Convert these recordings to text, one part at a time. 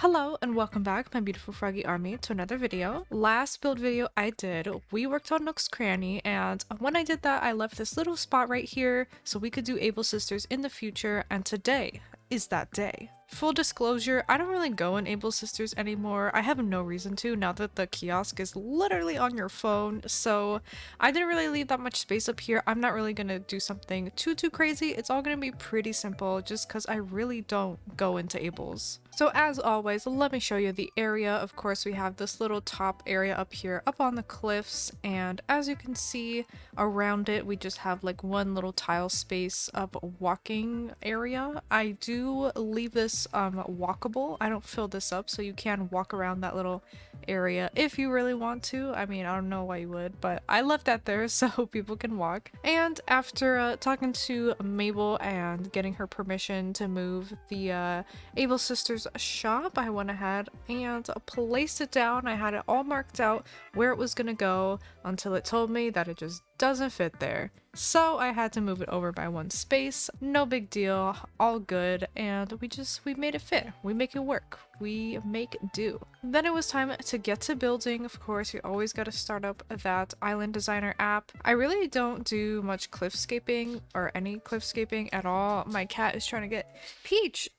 Hello and welcome back, my beautiful froggy army, to another video. Last build video I did, we worked on Nook's Cranny, and when I did that, I left this little spot right here so we could do Able Sisters in the future, and today is that day. Full disclosure, I don't really go in Able Sisters anymore. I have no reason to now that the kiosk is literally on your phone, so I didn't really leave that much space up here. I'm not really gonna do something too crazy. It's all gonna be pretty simple just because I really don't go into Ables. So as always, let me show you the area. Of course, we have this little top area up here up on the cliffs, and as you can see around it, we just have like one little tile space of walking area. I do leave this walkable. I don't fill this up, so you can walk around that little area if you really want to. I mean, I don't know why you would, but I left that there so people can walk. And after talking to Mabel and getting her permission to move the Able Sisters shop, I went ahead and placed it down. I had it all marked out where it was gonna go until it told me that it just doesn't fit there. So I had to move it over by one space. No big deal, all good, and we made it fit. We make it work. We make do. Then it was time to get to building. Of course, you always got to start up that Island Designer app. I really don't do much cliffscaping or any cliffscaping at all. My cat is trying to get Peach.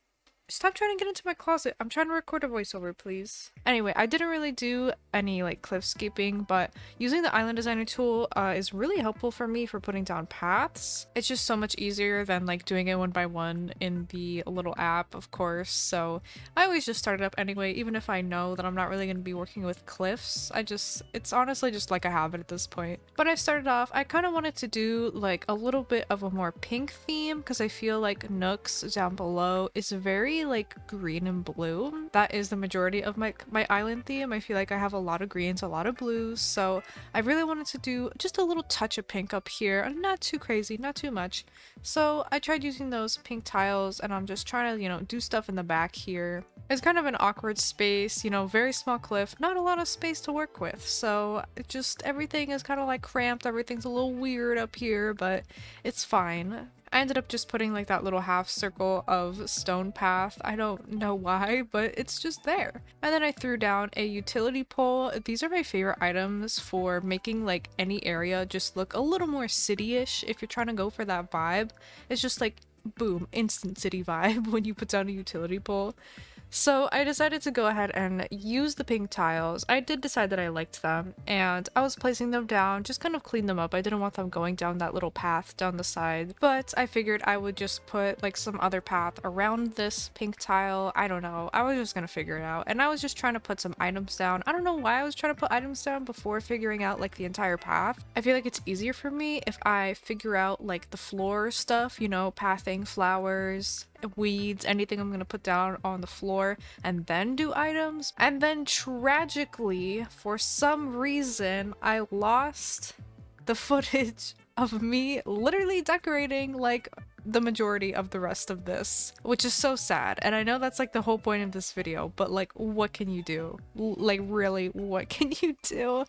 Stop trying to get into my closet. I'm trying to record a voiceover, please. Anyway, I didn't really do any like cliffscaping, but using the Island Designer tool is really helpful for me for putting down paths. It's just so much easier than like doing it one by one in the little app, of course. So I always just start it up anyway, even if I know that I'm not really going to be working with cliffs. It's honestly just like a habit at this point. But I started off, I kind of wanted to do like a little bit of a more pink theme because I feel like Nook's down below is very like green and blue. That is the majority of my island theme. I feel like I have a lot of greens, a lot of blues, so I really wanted to do just a little touch of pink up here, and not too crazy, not too much. So I tried using those pink tiles, and I'm just trying to, do stuff in the back here. It's kind of an awkward space, very small cliff, not a lot of space to work with, so it just everything is kind of like cramped, everything's a little weird up here, but it's fine. I ended up just putting like that little half circle of stone path. I don't know why, but it's just there. And then I threw down a utility pole. These are my favorite items for making like any area just look a little more city-ish if you're trying to go for that vibe. It's just like boom, instant city vibe when you put down a utility pole. So I decided to go ahead and use the pink tiles. I did decide that I liked them, and I was placing them down, just kind of clean them up. I didn't want them going down that little path down the side, but I figured I would just put like some other path around this pink tile. I don't know. I was just gonna figure it out, and I was just trying to put some items down. I don't know why I was trying to put items down before figuring out like the entire path. I feel like it's easier for me if I figure out like the floor stuff, pathing, flowers, weeds, anything I'm gonna put down on the floor, and then do items. And then tragically, for some reason, I lost the footage of me literally decorating like the majority of the rest of this, which is so sad. And I know that's like the whole point of this video, but like what can you do? Like really, what can you do?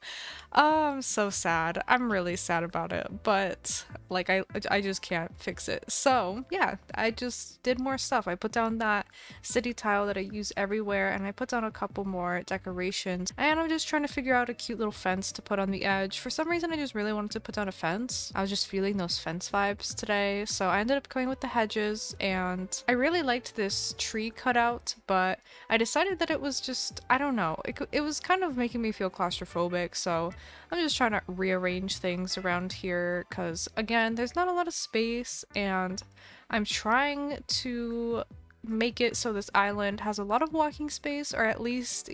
I'm so sad. I'm really sad about it, but like I just can't fix it. So yeah, I just did more stuff. I put down that city tile that I use everywhere, and I put down a couple more decorations, and I'm just trying to figure out a cute little fence to put on the edge. For some reason I just really wanted to put down a fence. I was just feeling those fence vibes today, so I ended up going with the hedges, and I really liked this tree cutout, but I decided that it was just, I don't know, it was kind of making me feel claustrophobic, so I'm just trying to rearrange things around here because, again, there's not a lot of space, and I'm trying to make it so this island has a lot of walking space, or at least,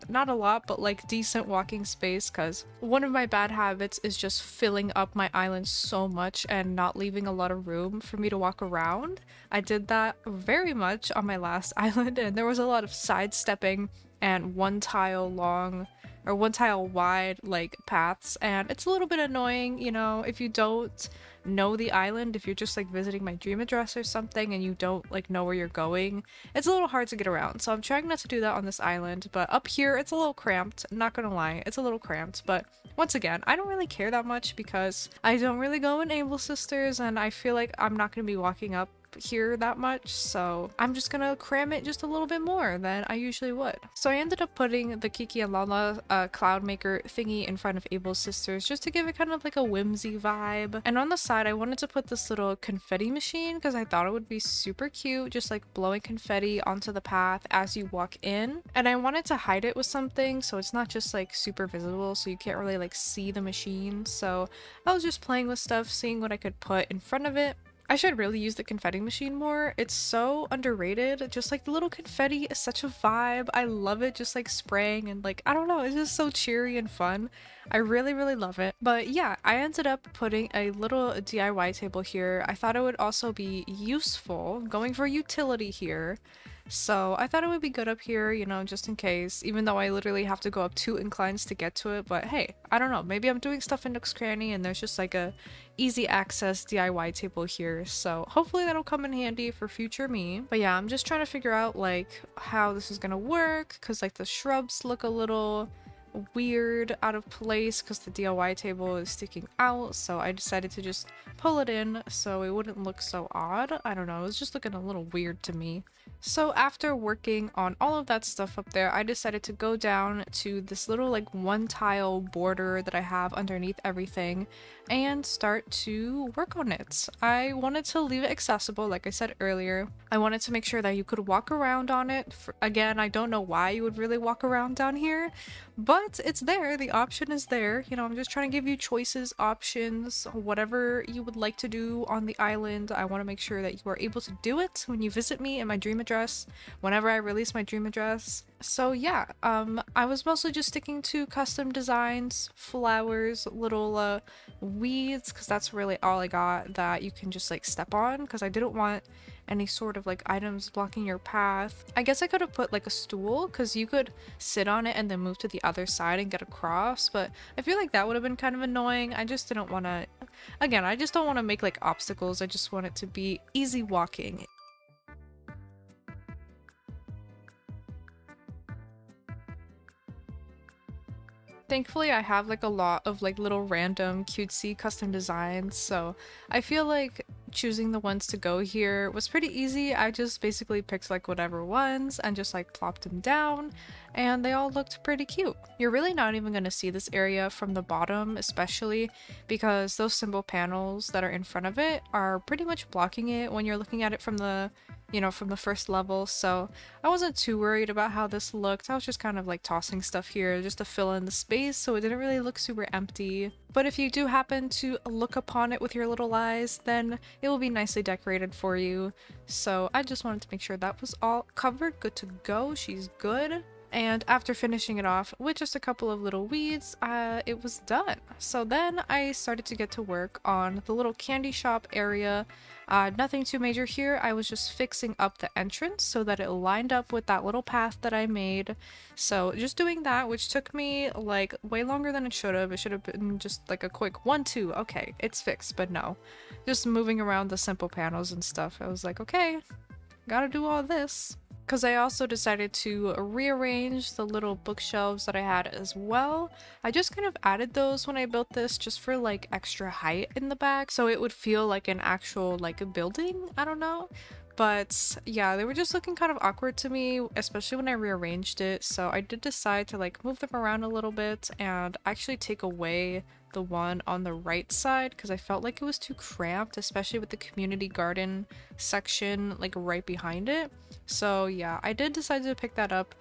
not a lot, but like decent walking space, because one of my bad habits is just filling up my island so much and not leaving a lot of room for me to walk around. I did that very much on my last island, and there was a lot of sidestepping and one tile long or one tile wide like paths, and it's a little bit annoying, if you don't know the island, if you're just like visiting my dream address or something and you don't like know where you're going, it's a little hard to get around. So I'm trying not to do that on this island, but up here it's a little cramped, not gonna lie, it's a little cramped. But once again, I don't really care that much because I don't really go in Able Sisters, and I feel like I'm not gonna be walking up here that much, so I'm just gonna cram it just a little bit more than I usually would. So I ended up putting the Kiki and Lala cloud maker thingy in front of Abel's sisters just to give it kind of like a whimsy vibe. And on the side, I wanted to put this little confetti machine because I thought it would be super cute, just like blowing confetti onto the path as you walk in. And I wanted to hide it with something so it's not just like super visible, so you can't really like see the machine. So I was just playing with stuff, seeing what I could put in front of it. I should really use the confetti machine more. It's so underrated. Just like the little confetti is such a vibe. I love it, just like spraying and like, I don't know, it's just so cheery and fun. I really, really love it. But yeah, I ended up putting a little DIY table here. I thought it would also be useful, going for utility here. So I thought it would be good up here, you know, just in case, even though I literally have to go up 2 inclines to get to it. But hey, I don't know, maybe I'm doing stuff in Nook's Cranny and there's just like a easy access DIY table here. So hopefully that'll come in handy for future me. But yeah, I'm just trying to figure out like how this is gonna work, because like the shrubs look a little weird out of place because the DIY table is sticking out, so I decided to just pull it in so it wouldn't look so odd. I don't know, it was just looking a little weird to me. So after working on all of that stuff up there, I decided to go down to this little like one tile border that I have underneath everything and start to work on it. I wanted to leave it accessible, like I said earlier. I wanted to make sure that you could walk around on it. Again, I don't know why you would really walk around down here, but it's there. The option is there. You know, I'm just trying to give you choices, options, whatever you would like to do on the island. I want to make sure that you are able to do it when you visit me in my dream address, whenever I release my dream address. So yeah, I was mostly just sticking to custom designs, flowers, little weeds, because that's really all I got that you can just like step on, because I didn't want any sort of like items blocking your path. I guess I could have put like a stool, because you could sit on it and then move to the other side and get across, but I feel like that would have been kind of annoying. I just didn't want to, again, I just don't want to make like obstacles. I just want it to be easy walking. Thankfully, I have like a lot of like little random cutesy custom designs, so I feel like choosing the ones to go here was pretty easy. I just basically picked like whatever ones and just like plopped them down, and they all looked pretty cute. You're really not even going to see this area from the bottom, especially because those symbol panels that are in front of it are pretty much blocking it when you're looking at it from the, you know, from the first level, so I wasn't too worried about how this looked. I was just kind of like tossing stuff here just to fill in the space so it didn't really look super empty. But if you do happen to look upon it with your little eyes, then it will be nicely decorated for you. So I just wanted to make sure that was all covered, good to go. She's good. And after finishing it off with just a couple of little weeds, it was done. So then I started to get to work on the little candy shop area. Nothing too major here. I was just fixing up the entrance so that it lined up with that little path that I made. So just doing that, which took me like way longer than it should have. It should have been just like a quick 1, 2. Okay, it's fixed, but no. Just moving around the simple panels and stuff. I was like, okay, gotta do all this. Because I also decided to rearrange the little bookshelves that I had as well. I just kind of added those when I built this just for like extra height in the back, so it would feel like an actual like a building, I don't know. But yeah, they were just looking kind of awkward to me, especially when I rearranged it, so I did decide to like move them around a little bit and actually take away the one on the right side because I felt like it was too cramped, especially with the community garden section like right behind it. So yeah, I did decide to pick that up,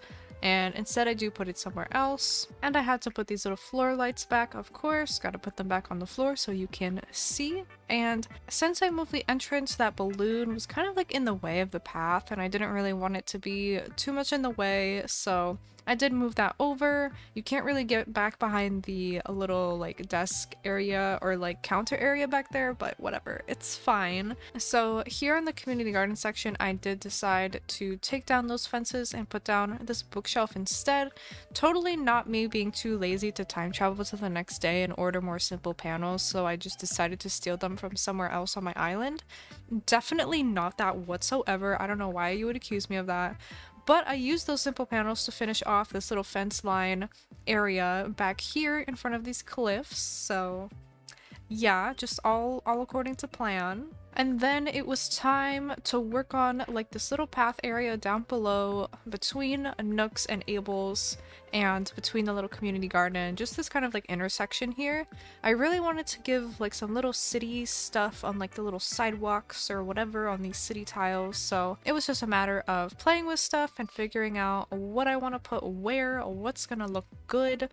and instead I do put it somewhere else. And I had to put these little floor lights back, of course. Gotta put them back on the floor so you can see. And since I moved the entrance, that balloon was kind of like in the way of the path, and I didn't really want it to be too much in the way, so I did move that over. You can't really get back behind the little like desk area or like counter area back there, but whatever, it's fine. So here in the community garden section, I did decide to take down those fences and put down this bookshelf instead. Totally not me being too lazy to time travel to the next day and order more simple panels, so I just decided to steal them from somewhere else on my island. Definitely not that whatsoever. I don't know why you would accuse me of that. But I used those simple panels to finish off this little fence line area back here in front of these cliffs. So yeah, just all according to plan. And then it was time to work on like this little path area down below between Nooks and Abel's and between the little community garden, just this kind of like intersection here. I really wanted to give like some little city stuff on like the little sidewalks or whatever on these city tiles, so it was just a matter of playing with stuff and figuring out what I want to put where, what's gonna look good.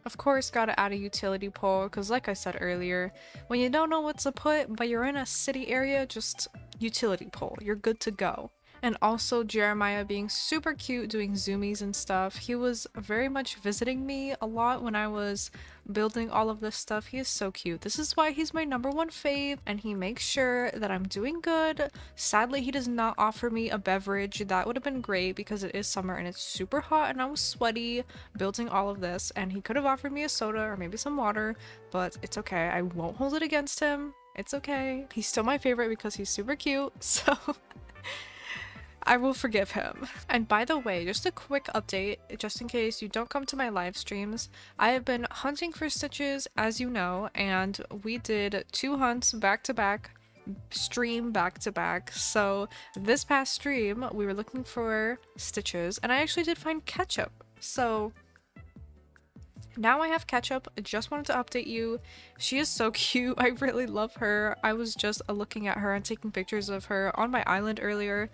Of course, gotta add a utility pole, because like I said earlier, when you don't know what to put, but you're in a city area, just utility pole. You're good to go. And also Jeremiah being super cute doing zoomies and stuff. He was very much visiting me a lot when I was building all of this stuff. He is so cute. This is why he's my #1 fave, and he makes sure that I'm doing good. Sadly, he does not offer me a beverage. That would have been great because it is summer and it's super hot and I was sweaty building all of this, and he could have offered me a soda or maybe some water, but it's okay. I won't hold it against him. It's okay. He's still my favorite because he's super cute, so I will forgive him. And by the way, just a quick update, just in case you don't come to my live streams, I have been hunting for stitches, as you know, and we did 2 hunts back to back, stream back to back. So this past stream, we were looking for stitches, and I actually did find ketchup. So now I have ketchup. I just wanted to update you. She is so cute. I really love her. I was just looking at her and taking pictures of her on my island earlier.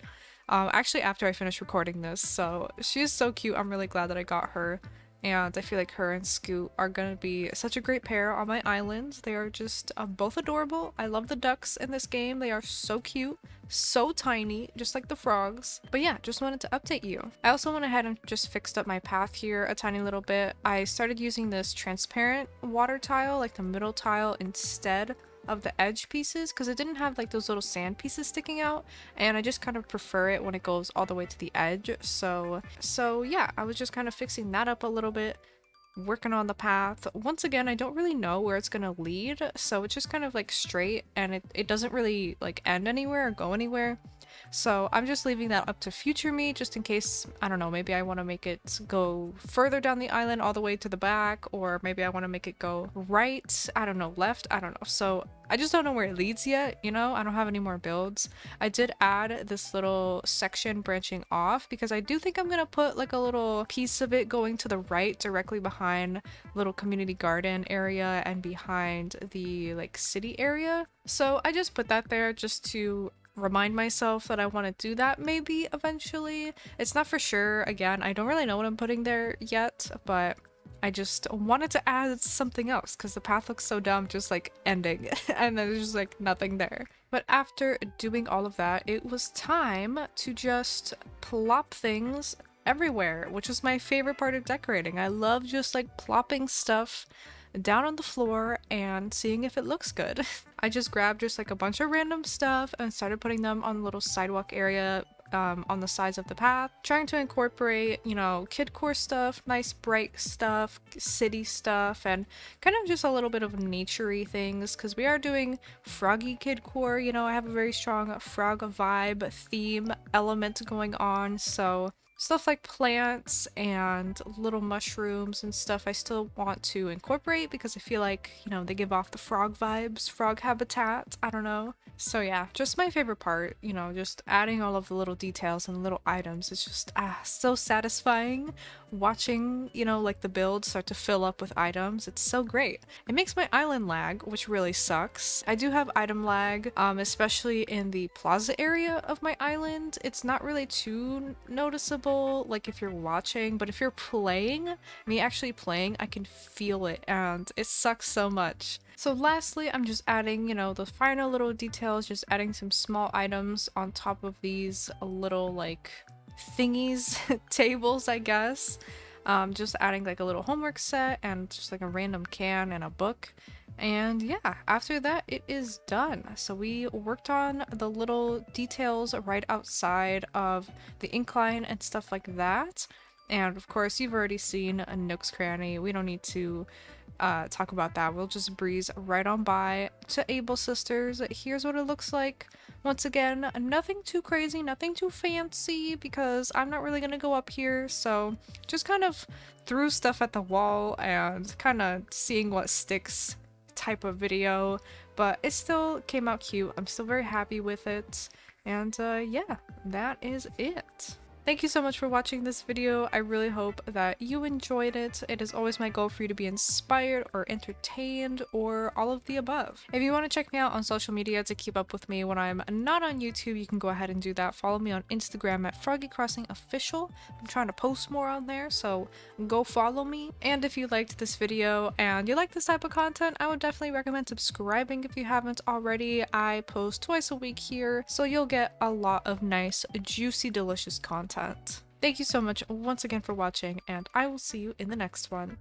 Actually after I finished recording this, so she is so cute. I'm really glad that I got her, and I feel like her and Scoot are gonna be such a great pair on my island. They are just both adorable. I love the ducks in this game. They are so cute, so tiny, just like the frogs. But yeah, just wanted to update you. I also went ahead and just fixed up my path here a tiny little bit. I started using this transparent water tile, like the middle tile, instead of the edge pieces, because it didn't have like those little sand pieces sticking out, and I just kind of prefer it when it goes all the way to the edge. So yeah, I was just kind of fixing that up a little bit, working on the path. Once again, I don't really know where it's gonna lead, so it's just kind of like straight, and it doesn't really like end anywhere or go anywhere. So I'm just leaving that up to future me, just in case, I don't know, maybe I want to make it go further down the island all the way to the back, or maybe I want to make it go right, I don't know, left, I don't know. So I just don't know where it leads yet, you know? I don't have any more builds. I did add this little section branching off because I do think I'm gonna put like a little piece of it going to the right directly behind little community garden area and behind the like city area. So I just put that there just to remind myself that I want to do that maybe eventually. It's not for sure. Again, I don't really know what I'm putting there yet, but I just wanted to add something else because the path looks so dumb just like ending and there's just like nothing there. But after doing all of that, it was time to just plop things everywhere, which is my favorite part of decorating. I love just like plopping stuff down on the floor and seeing if it looks good. I just grabbed just like a bunch of random stuff and started putting them on the little sidewalk area on the sides of the path, trying to incorporate, you know, kidcore stuff, nice bright stuff, city stuff, and kind of just a little bit of naturey things, because we are doing froggy kidcore. You know, I have a very strong frog vibe theme element going on, so stuff like plants and little mushrooms and stuff I still want to incorporate because I feel like, you know, they give off the frog vibes, frog habitat, I don't know. So yeah, just my favorite part, you know, just adding all of the little details and little items. It's just so satisfying watching, you know, like the build start to fill up with items. It's so great. It makes my island lag, which really sucks. I do have item lag, especially in the plaza area of my island. It's not really too noticeable, like if you're watching, but if you're playing, me actually playing, I can feel it, and it sucks so much. So lastly, I'm just adding, you know, the final little details, just adding some small items on top of these little like thingies, tables, I guess. Just adding like a little homework set and just like a random can and a book. And yeah, after that it is done. So we worked on the little details right outside of the incline and stuff like that. And of course, you've already seen a Nook's Cranny. We don't need to talk about that. We'll just breeze right on by to Able Sisters. Here's what it looks like. Once again, nothing too crazy, nothing too fancy, because I'm not really gonna go up here, so just kind of threw stuff at the wall and kind of seeing what sticks type of video, but it still came out cute. I'm still very happy with it, and yeah, that is it. Thank you so much for watching this video. I really hope that you enjoyed it. It is always my goal for you to be inspired or entertained or all of the above. If you want to check me out on social media to keep up with me when I'm not on YouTube, you can go ahead and do that. Follow me on Instagram at froggycrossing official. I'm trying to post more on there, so go follow me. And if you liked this video and you like this type of content, I would definitely recommend subscribing if you haven't already. I post twice a week here, so you'll get a lot of nice, juicy, delicious content. Thank you so much once again for watching, and I will see you in the next one.